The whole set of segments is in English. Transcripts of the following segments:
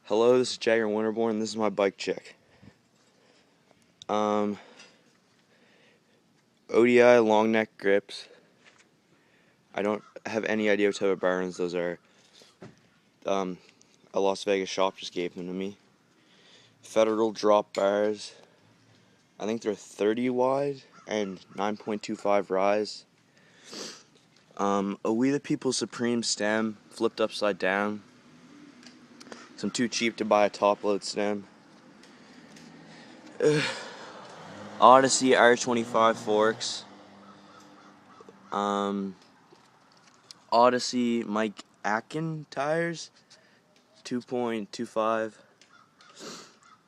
Hello, this is Jagger Winterborn. This is my bike check. ODI long neck grips. I don't have any idea what type of bearings those are. A Las Vegas shop just gave them to me. Federal drop bars. I think they're 30 wide and 9.25 rise. A We the People Supreme stem flipped upside down. So I'm too cheap to buy a top load stem. Odyssey R25 forks. Odyssey Mike Atkin tires, 2.25.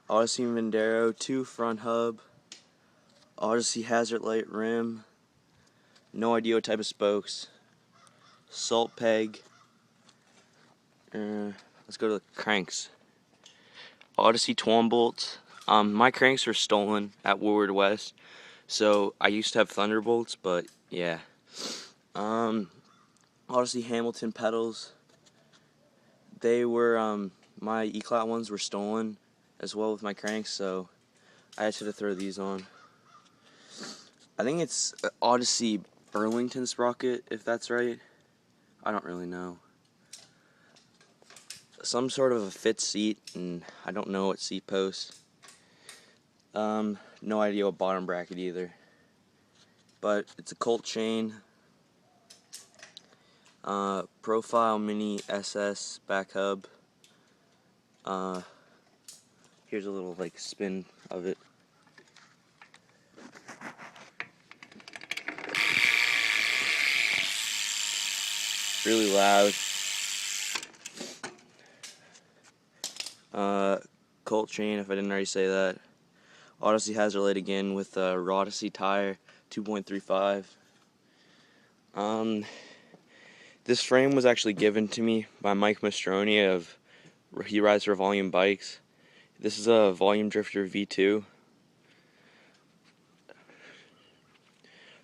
Odyssey Vendero 2 front hub. Odyssey Hazard Light rim. No idea what type of spokes. Salt peg. Let's go to the cranks. Odyssey Twan bolts. My cranks were stolen at Woodward West, so I used to have Thunderbolts, but yeah. Odyssey Hamilton pedals. They were, my E-Clat ones were stolen as well with my cranks, so I had to throw these on. I think it's Odyssey Burlington sprocket, if that's right. I don't really know. Some sort of a fit seat, and I don't know what seat post. No idea what bottom bracket either. But it's a Colt chain. Profile Mini SS back hub. Here's a little spin of it. Really loud. Colt chain, if I didn't already say that. Odyssey Hazard Light again with a Odyssey tire, 2.35. This frame was actually given to me by Mike Mastroni of He Rides for Volume Bikes. This is a Volume Drifter V2.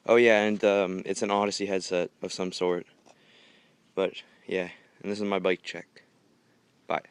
Oh yeah, and it's an Odyssey headset of some sort. But yeah, and this is my bike check. Bye.